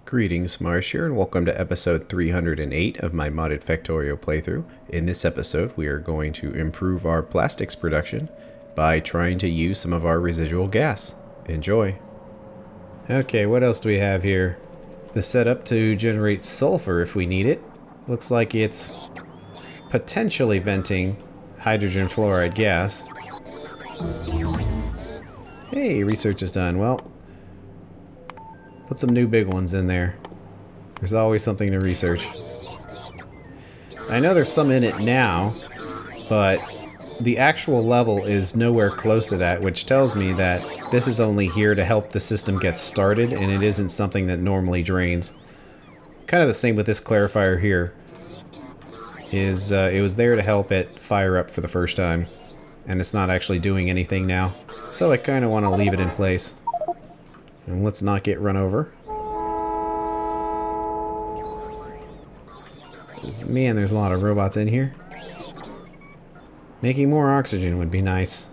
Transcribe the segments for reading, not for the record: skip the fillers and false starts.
Greetings, Marsh here, and welcome to episode 308 of my modded Factorio playthrough. In this episode, we are going to improve our plastics production by trying to use some of our residual gas. Enjoy! Okay, what else do we have here? The setup to generate sulfur if we need it. Looks like it's potentially venting hydrogen fluoride gas. Hey, research is done. Well, put some new big ones in there. There's always something to research. I know there's some in it now, but the actual level is nowhere close to that, which tells me that this is only here to help the system get started, and it isn't something that normally drains. Kind of the same with this clarifier here. It was there to help it fire up for the first time, and it's not actually doing anything now. So I kind of want to leave it in place. And let's not get run over. Man, there's a lot of robots in here. Making more oxygen would be nice.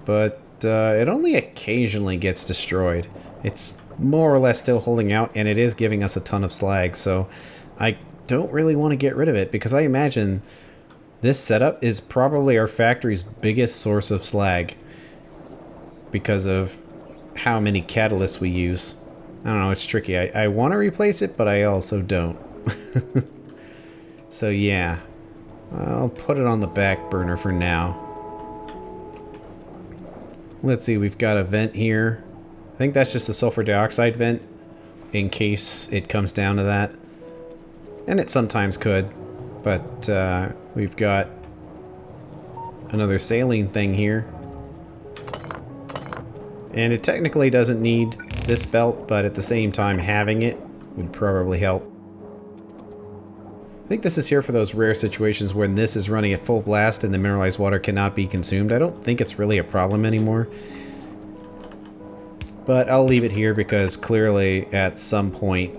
But it only occasionally gets destroyed. It's more or less still holding out, and it is giving us a ton of slag. So I don't really want to get rid of it, because I imagine this setup is probably our factory's biggest source of slag. Because of how many catalysts we use. I don't know, it's tricky. I want to replace it, but I also don't. So yeah, I'll put it on the back burner for now. Let's see, we've got a vent here. I think that's just the sulfur dioxide vent, in case it comes down to that. And it sometimes could, but we've got another saline thing here. And it technically doesn't need this belt, but at the same time having it would probably help. I think this is here for those rare situations when this is running at full blast and the mineralized water cannot be consumed. I don't think it's really a problem anymore. But I'll leave it here because clearly at some point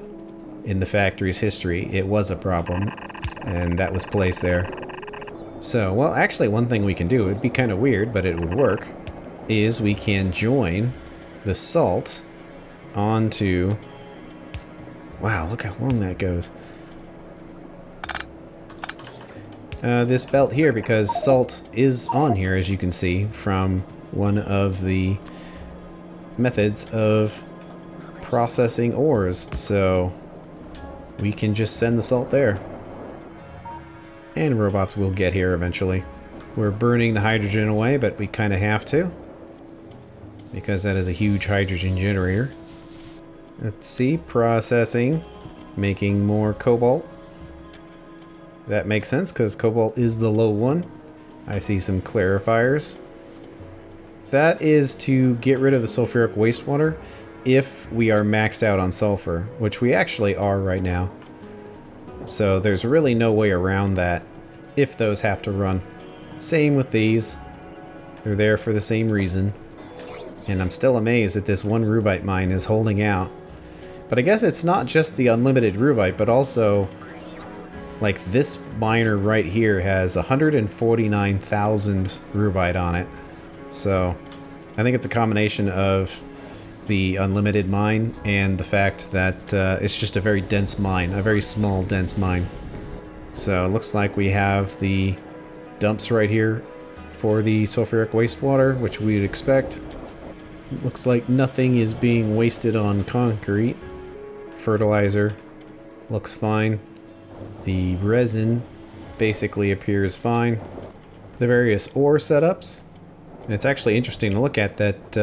in the factory's history it was a problem, and that was placed there. So, well, actually one thing we can do, it'd be kind of weird, but it would work, is we can join the salt onto... Wow, look how long that goes. This belt here, because salt is on here, as you can see, from one of the methods of processing ores. So we can just send the salt there. And robots will get here eventually. We're burning the hydrogen away, but we kind of have to, because that is a huge hydrogen generator. Let's see, processing, making more cobalt. That makes sense, because cobalt is the low one. I see some clarifiers. That is to get rid of the sulfuric wastewater if we are maxed out on sulfur, which we actually are right now. So there's really no way around that if those have to run. Same with these. They're there for the same reason. And I'm still amazed that this one rubite mine is holding out. But I guess it's not just the unlimited rubite, but also, like, this miner right here has 149,000 rubite on it. So I think it's a combination of the unlimited mine and the fact that it's just a very dense mine, a very small, dense mine. So it looks like we have the dumps right here for the sulfuric wastewater, which we'd expect. Looks like nothing is being wasted on concrete. Fertilizer looks fine. The resin basically appears fine. The various ore setups. And it's actually interesting to look at that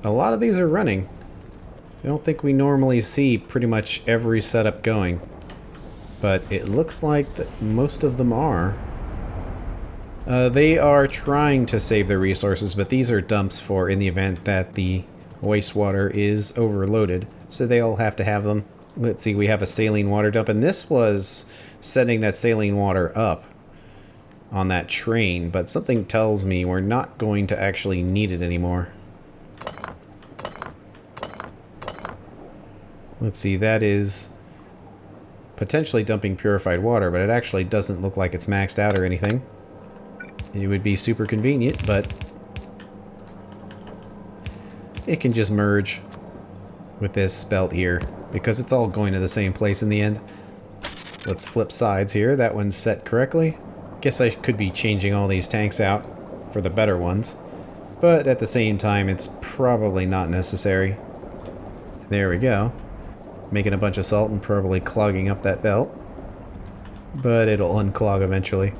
a lot of these are running. I don't think we normally see pretty much every setup going. But it looks like that most of them are. They are trying to save their resources, but these are dumps for in the event that the wastewater is overloaded. So they all have to have them. Let's see, we have a saline water dump, and this was setting that saline water up on that train, but something tells me we're not going to actually need it anymore. Let's see, that is potentially dumping purified water, but it actually doesn't look like it's maxed out or anything. It would be super convenient, but it can just merge with this belt here. because it's all going to the same place in the end. Let's flip sides here. That one's set correctly. Guess I could be changing all these tanks out for the better ones, but at the same time it's probably not necessary. There we go. Making a bunch of salt and probably clogging up that belt, but it'll unclog eventually.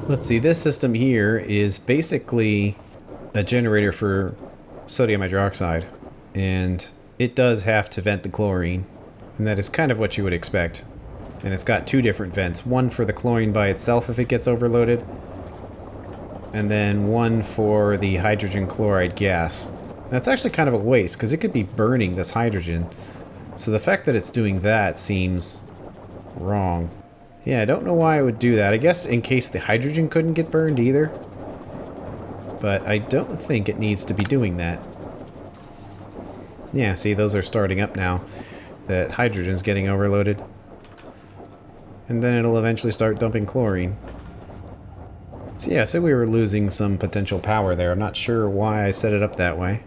Let's see, this system here is basically a generator for sodium hydroxide, and it does have to vent the chlorine, and that is kind of what you would expect. And it's got two different vents, one for the chlorine by itself if it gets overloaded, and then one for the hydrogen chloride gas. That's actually kind of a waste, because it could be burning this hydrogen. So the fact that it's doing that seems wrong. Yeah, I don't know why I would do that. I guess in case the hydrogen couldn't get burned either. But I don't think it needs to be doing that. Yeah, see, those are starting up now. That hydrogen's getting overloaded. And then it'll eventually start dumping chlorine. So yeah, so we were losing some potential power there. I'm not sure why I set it up that way.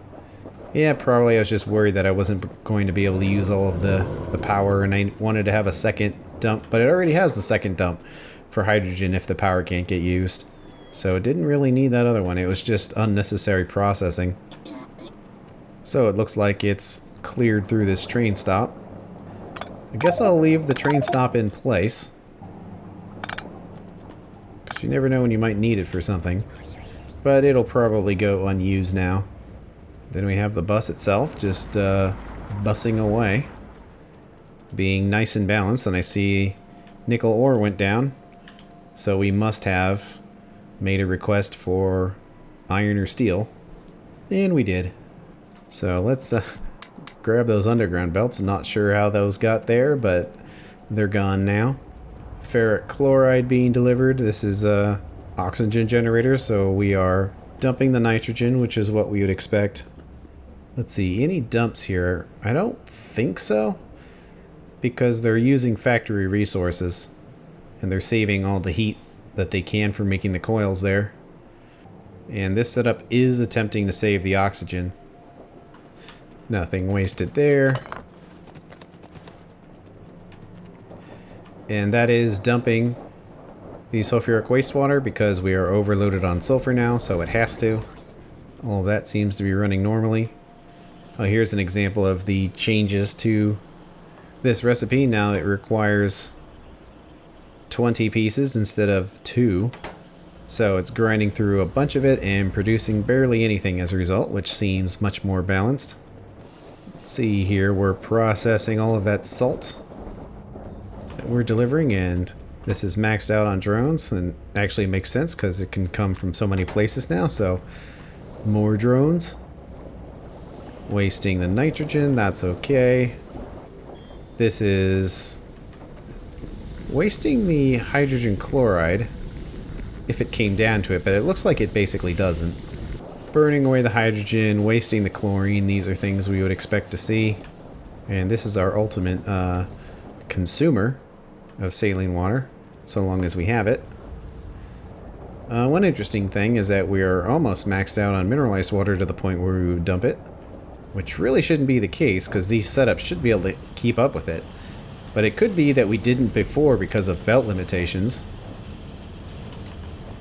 Yeah, probably I was just worried that I wasn't going to be able to use all of the power, and I wanted to have a second dump, but it already has the second dump for hydrogen if the power can't get used. So it didn't really need that other one. It was just unnecessary processing. So it looks like it's cleared through this train stop. I guess I'll leave the train stop in place, because you never know when you might need it for something. But it'll probably go unused now. Then we have the bus itself, just bussing away, being nice and balanced. And I see nickel ore went down, so we must have made a request for iron or steel, and we did. So let's grab those underground belts. Not sure how those got there, but they're gone now. Ferric chloride being delivered. This is a oxygen generator, so we are dumping the nitrogen, which is what we would expect. Let's see, any dumps here? I don't think so, because they're using factory resources, and they're saving all the heat that they can for making the coils there. And this setup is attempting to save the oxygen. Nothing wasted there. And that is dumping the sulfuric wastewater because we are overloaded on sulfur now, so it has to. All of that seems to be running normally. Oh, here's an example of the changes to this recipe. Now it requires 20 pieces instead of 2. So it's grinding through a bunch of it and producing barely anything as a result, which seems much more balanced. Let's see here, we're processing all of that salt that we're delivering, and this is maxed out on drones, and actually it makes sense because it can come from so many places now, so more drones. Wasting the nitrogen, that's okay. This is wasting the hydrogen chloride if it came down to it, but it looks like it basically doesn't. Burning away the hydrogen, wasting the chlorine, these are things we would expect to see. And this is our ultimate consumer of saline water, so long as we have it. One interesting thing is that we are almost maxed out on mineralized water to the point where we would dump it, which really shouldn't be the case because these setups should be able to keep up with it. But it could be that we didn't before because of belt limitations.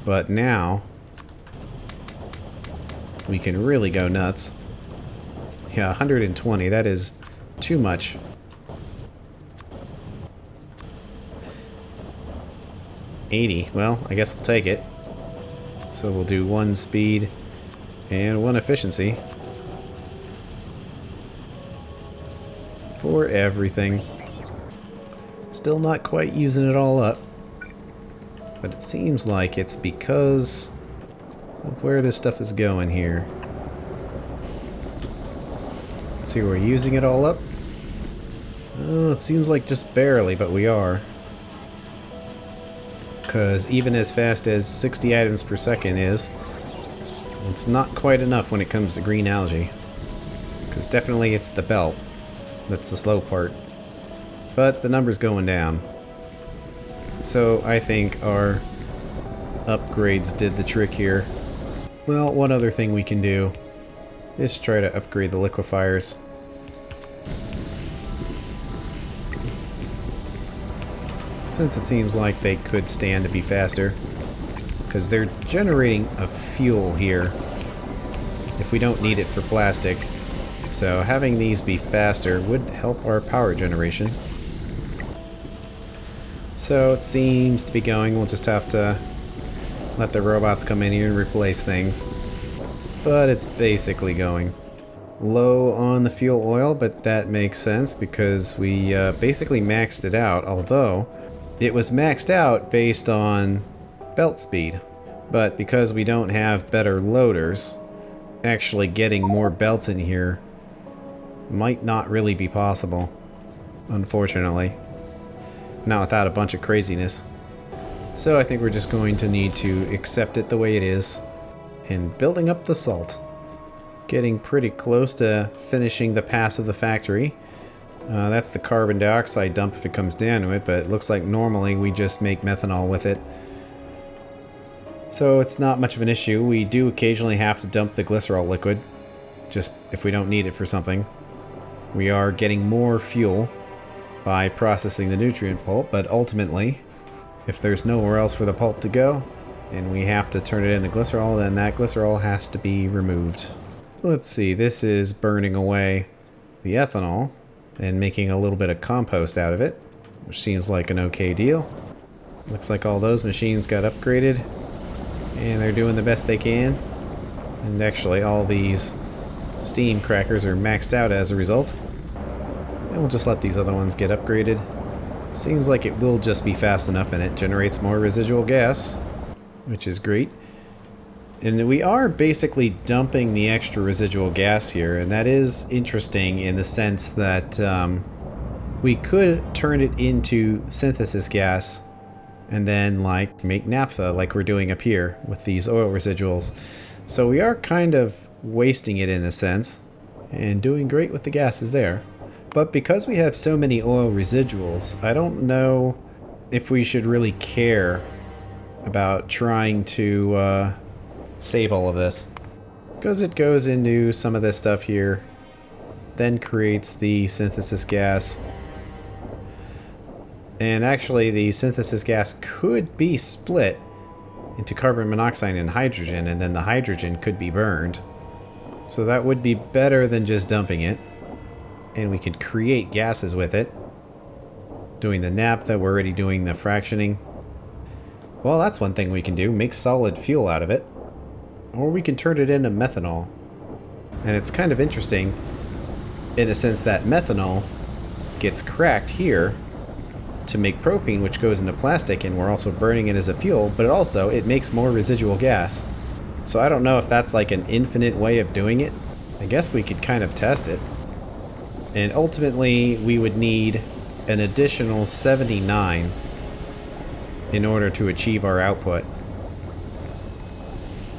But now we can really go nuts. Yeah, 120, that is too much. $80, well, I guess we'll take it. So we'll do 1 speed and 1 efficiency for everything. Still not quite using it all up, but it seems like it's because of where this stuff is going here. Let's see, we're using it all up. Oh, it seems like just barely, but we are. Because even as fast as 60 items per second is, it's not quite enough when it comes to green algae. Because definitely it's the belt that's the slow part. But the number's going down. So I think our upgrades did the trick here. Well, one other thing we can do is try to upgrade the liquefiers. since it seems like they could stand to be faster, because they're generating a fuel here if we don't need it for plastic. So having these be faster would help our power generation. So it seems to be going. We'll just have to let the robots come in here and replace things. But it's basically going. Low on the fuel oil, but that makes sense because we basically maxed it out, although it was maxed out based on belt speed. But because we don't have better loaders, actually getting more belts in here might not really be possible, unfortunately. Not without a bunch of craziness. So I think we're just going to need to accept it the way it is. And building up the salt. Getting pretty close to finishing the pass of the factory. That's the carbon dioxide dump if it comes down to it, but it looks like normally we just make methanol with it. So it's not much of an issue. We do occasionally have to dump the glycerol liquid, just if we don't need it for something. We are getting more fuel by processing the nutrient pulp, but ultimately, if there's nowhere else for the pulp to go, and we have to turn it into glycerol, then that glycerol has to be removed. Let's see, this is burning away the ethanol and making a little bit of compost out of it, which seems like an okay deal. Looks like all those machines got upgraded, and they're doing the best they can. And actually, all these steam crackers are maxed out as a result. And we'll just let these other ones get upgraded. Seems like it will just be fast enough, and it generates more residual gas, which is great. And we are basically dumping the extra residual gas here, and that is interesting in the sense that we could turn it into synthesis gas and then like make naphtha like we're doing up here with these oil residuals. So we are kind of wasting it in a sense and doing great with the gases there. But because we have so many oil residuals, I don't know if we should really care about trying to save all of this. Because it goes into some of this stuff here, then creates the synthesis gas. And actually the synthesis gas could be split into carbon monoxide and hydrogen, and then the hydrogen could be burned. So that would be better than just dumping it. And we could create gases with it. Doing the naphtha, we're already doing the fractioning. Well, that's one thing we can do, make solid fuel out of it. Or we can turn it into methanol. And it's kind of interesting in a sense that methanol gets cracked here to make propane, which goes into plastic, and we're also burning it as a fuel, but it makes more residual gas. So I don't know if that's like an infinite way of doing it. I guess we could kind of test it. And ultimately, we would need an additional 79 in order to achieve our output.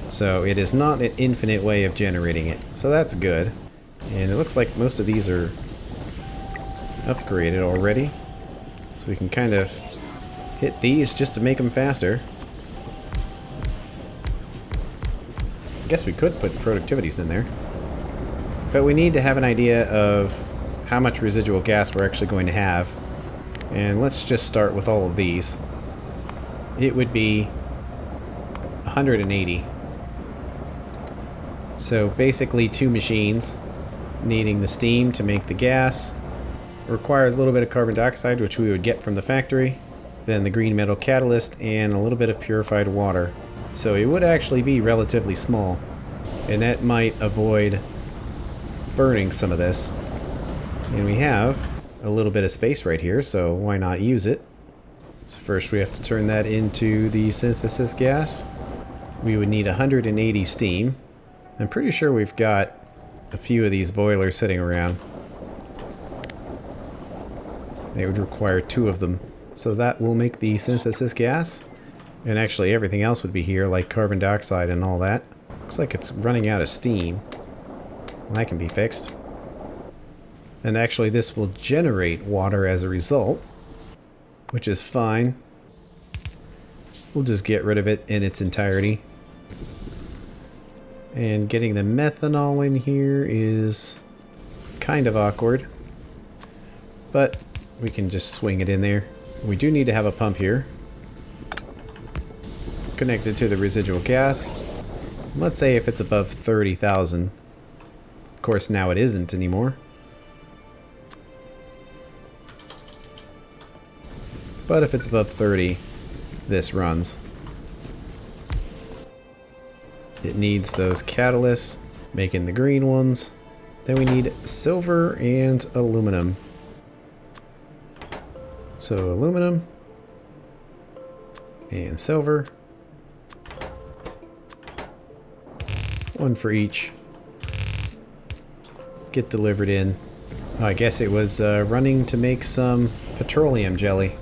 So it is not an infinite way of generating it. So that's good. And it looks like most of these are upgraded already. So we can kind of hit these just to make them faster. I guess we could put productivities in there. But we need to have an idea of how much residual gas we're actually going to have. And let's just start with all of these. It would be 180. So basically 2 machines needing the steam to make the gas. Requires a little bit of carbon dioxide, which we would get from the factory. Then the green metal catalyst and a little bit of purified water. So it would actually be relatively small. And that might avoid burning some of this. And we have a little bit of space right here, so why not use it? So first we have to turn that into the synthesis gas. We would need 180 steam. I'm pretty sure we've got a few of these boilers sitting around. They would require 2 of them. So that will make the synthesis gas. And actually everything else would be here, like carbon dioxide and all that. Looks like it's running out of steam. Well, that can be fixed. And actually this will generate water as a result, which is fine. We'll just get rid of it in its entirety. And getting the methanol in here is kind of awkward, but we can just swing it in there. We do need to have a pump here connected to the residual gas. Let's say if it's above 30,000. Of course, now it isn't anymore. But if it's above 30, this runs. It needs those catalysts, making the green ones. Then we need silver and aluminum. So aluminum and silver. One for each. Get delivered in. Oh, I guess it was running to make some petroleum jelly.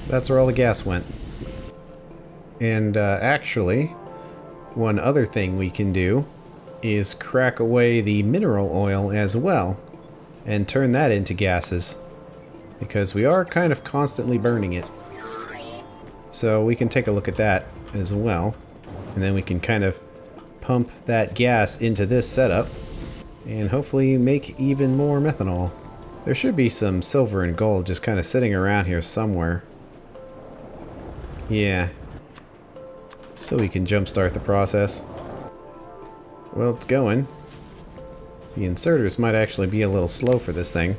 That's where all the gas went. And actually, one other thing we can do is crack away the mineral oil as well and turn that into gases, because we are kind of constantly burning it. So we can take a look at that as well, and then we can kind of pump that gas into this setup and hopefully make even more methanol. There should be some silver and gold just kind of sitting around here somewhere. Yeah. So we can jumpstart the process. Well, it's going. The inserters might actually be a little slow for this thing.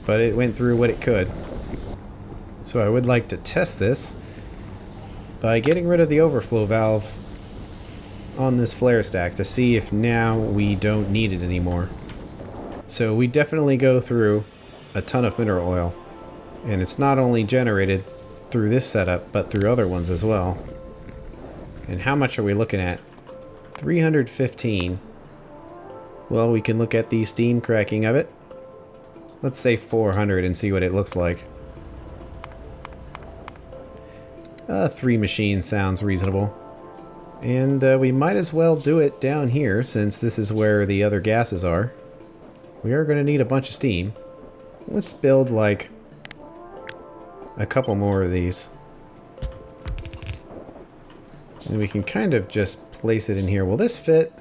But it went through what it could. So I would like to test this by getting rid of the overflow valve on this flare stack to see if now we don't need it anymore. So we definitely go through a ton of mineral oil, and it's not only generated through this setup but through other ones as well. And how much are we looking at? 315. Well, we can look at the steam cracking of it. Let's say 400 and see what it looks like. 3 machines sounds reasonable. And we might as well do it down here, since this is where the other gases are. We are going to need a bunch of steam. Let's build like a couple more of these. And we can kind of just place it in here. Will this fit?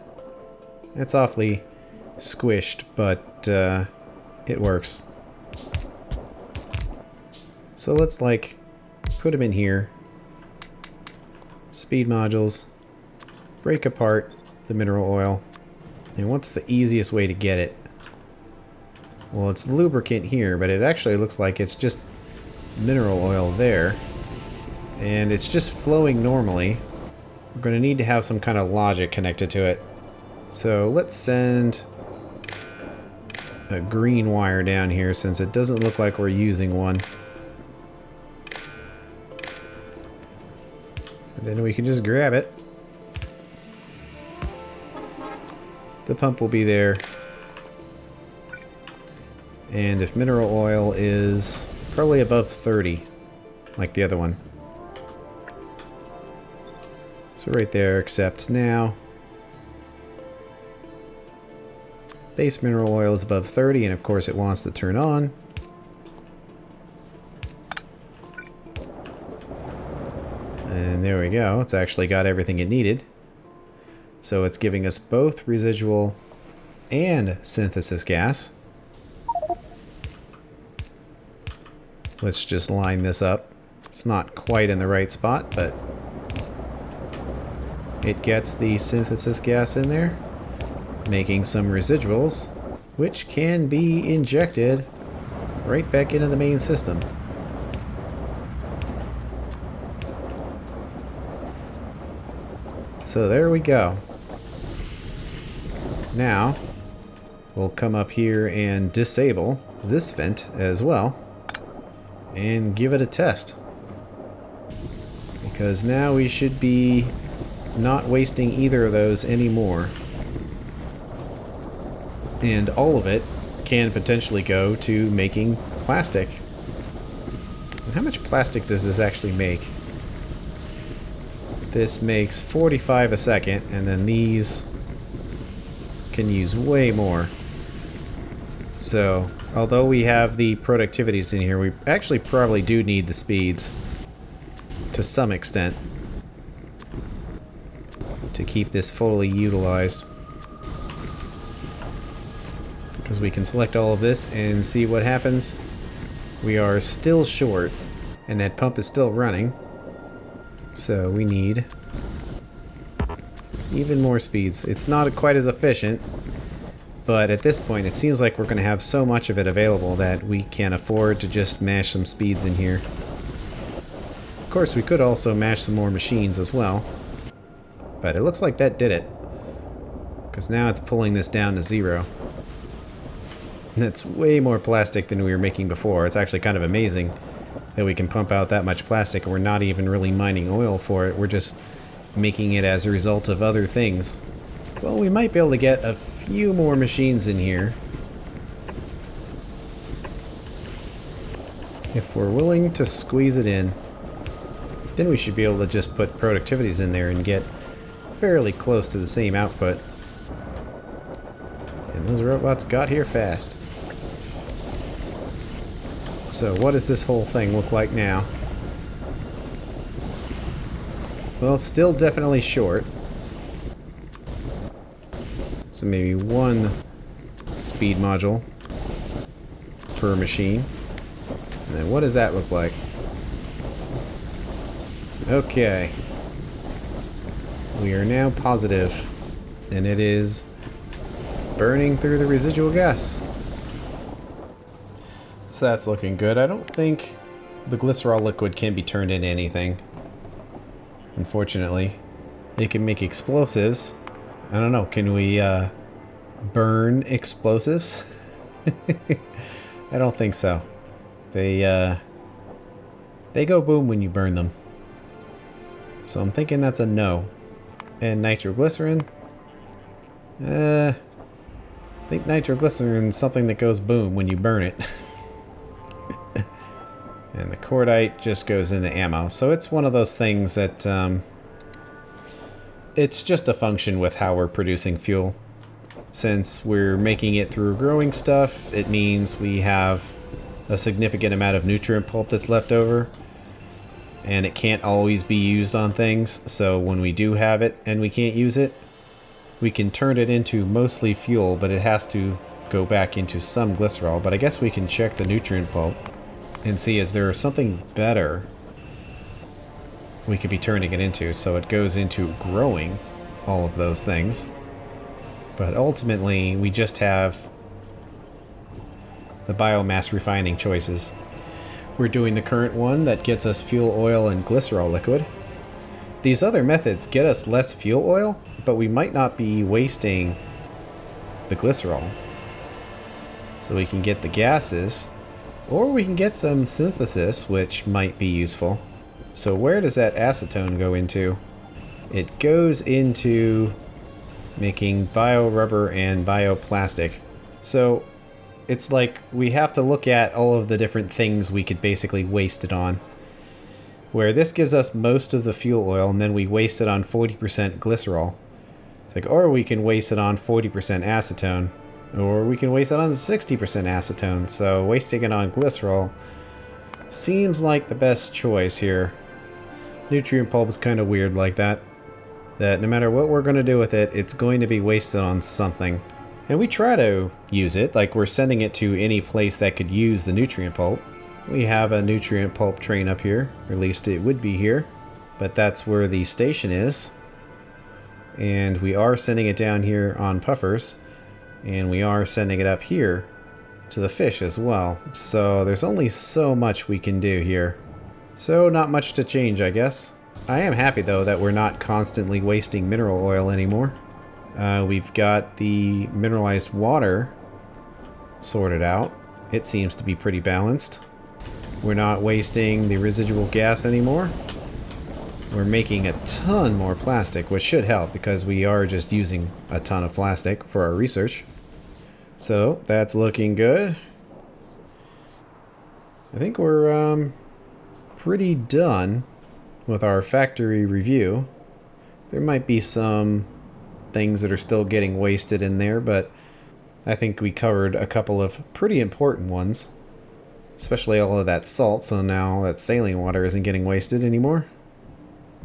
It's awfully squished, but it works. So let's like put them in here. Speed modules. Break apart the mineral oil. And what's the easiest way to get it? Well, it's lubricant here, but it actually looks like it's just mineral oil there. And it's just flowing normally. We're going to need to have some kind of logic connected to it. So let's send a green wire down here, since it doesn't look like we're using one. And then we can just grab it. The pump will be there. And if mineral oil is probably above 30, like the other one. So right there, except now base mineral oil is above 30, and of course it wants to turn on. And there we go. It's actually got everything it needed. So it's giving us both residual and synthesis gas. Let's just line this up. It's not quite in the right spot, but it gets the synthesis gas in there, making some residuals, which can be injected right back into the main system. So there we go. Now, we'll come up here and disable this vent as well, and give it a test. Because now we should be not wasting either of those anymore. And all of it can potentially go to making plastic. And how much plastic does this actually make? This makes 45 a second, and then these can use way more. So, although we have the productivities in here, we actually probably do need the speeds to some extent. to keep this fully utilized. Because we can select all of this and see what happens. We are still short, and that pump is still running. So we need even more speeds. It's not quite as efficient, but at this point it seems like we're going to have so much of it available that we can afford to just mash some speeds in here. Of course, we could also mash some more machines as well, but it looks like that did it, because now it's pulling this down to 0. And that's way more plastic than we were making before. It's actually kind of amazing that we can pump out that much plastic and we're not even really mining oil for it. We're just making it as a result of other things. Well, we might be able to get a few more machines in here if we're willing to squeeze it in. Then we should be able to just put productivities in there and get fairly close to the same output. And those robots got here fast. So what does this whole thing look like now? Well, it's still definitely short. So maybe 1 speed module per machine. And then what does that look like? Okay. We are now positive, and it is burning through the residual gas. So that's looking good. I don't think the glycerol liquid can be turned into anything, unfortunately. It can make explosives. I don't know, can we burn explosives? I don't think so. They go boom when you burn them. So I'm thinking that's a no. And nitroglycerin? I think nitroglycerin is something that goes boom when you burn it. And the cordite just goes into ammo. So it's one of those things that it's just a function with how we're producing fuel. Since we're making it through growing stuff, it means we have a significant amount of nutrient pulp that's left over. And it can't always be used on things. So when we do have it and we can't use it, we can turn it into mostly fuel, but it has to go back into some glycerol. But I guess we can check the nutrient pulp and see, is there something better we could be turning it into, so it goes into growing all of those things. But ultimately, we just have the biomass refining choices. We're doing the current one that gets us fuel oil and glycerol liquid. These other methods get us less fuel oil, but we might not be wasting the glycerol. So we can get the gases, or we can get some synthesis, which might be useful. So where does that acetone go into? It goes into making bio-rubber and bioplastic. So it's like we have to look at all of the different things we could basically waste it on. Where this gives us most of the fuel oil, and then we waste it on 40% glycerol. It's like, or we can waste it on 40% acetone. Or we can waste it on 60% acetone, so wasting it on glycerol seems like the best choice here. Nutrient pulp is kind of weird like that. That no matter what we're going to do with it, it's going to be wasted on something. And we try to use it, like we're sending it to any place that could use the nutrient pulp. We have a nutrient pulp train up here, or at least it would be here. But that's where the station is. And we are sending it down here on puffers. And we are sending it up here to the fish as well. So there's only so much we can do here. So not much to change, I guess. I am happy though that we're not constantly wasting mineral oil anymore. We've got the mineralized water sorted out. It seems to be pretty balanced. We're not wasting the residual gas anymore. We're making a ton more plastic, which should help because we are just using a ton of plastic for our research. So that's looking good. I think we're pretty done with our factory review. There might be some things that are still getting wasted in there, but I think we covered a couple of pretty important ones. Especially all of that salt, so now that saline water isn't getting wasted anymore.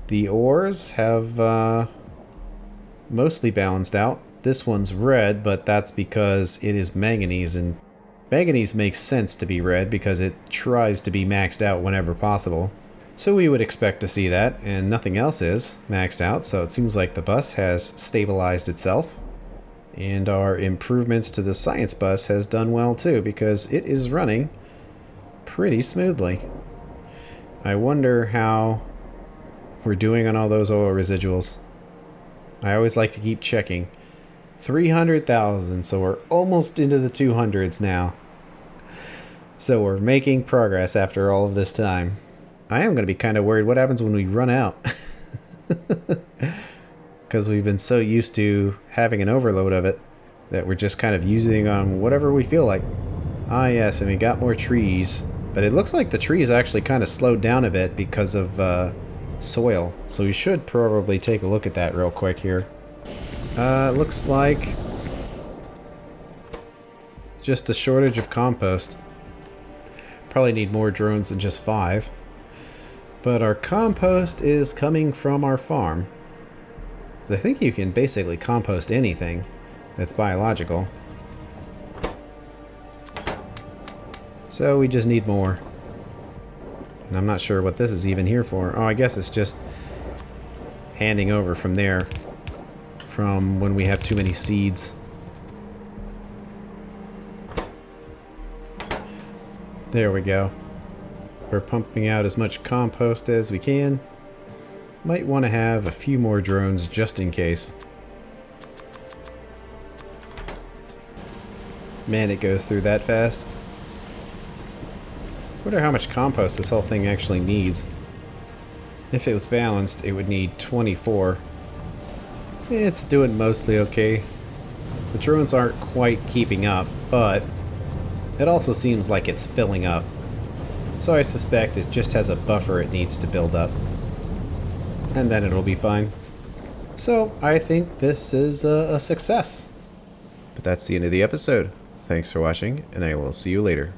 The ores have mostly balanced out. This one's red, but that's because it is manganese, and manganese makes sense to be red because it tries to be maxed out whenever possible. So we would expect to see that, and nothing else is maxed out, so it seems like the bus has stabilized itself. And our improvements to the science bus has done well too, because it is running pretty smoothly. I wonder how we're doing on all those oil residuals. I always like to keep checking. 300,000, so we're almost into the 200s now. So we're making progress after all of this time. I am going to be kind of worried what happens when we run out. Because we've been so used to having an overload of it that we're just kind of using on whatever we feel like. Ah yes, and we got more trees. But it looks like the trees actually kind of slowed down a bit because of soil. So we should probably take a look at that real quick here. Looks like just a shortage of compost. Probably need more drones than just 5. But our compost is coming from our farm. I think you can basically compost anything that's biological. So we just need more. And I'm not sure what this is even here for. Oh, I guess it's just handing over from there. From when we have too many seeds. There we go. We're pumping out as much compost as we can. Might want to have a few more drones just in case. Man, it goes through that fast. Wonder how much compost this whole thing actually needs. If it was balanced, it would need 24. It's doing mostly okay. The drones aren't quite keeping up, but it also seems like it's filling up. So I suspect it just has a buffer it needs to build up. And then it'll be fine. So I think this is a success. But that's the end of the episode. Thanks for watching, and I will see you later.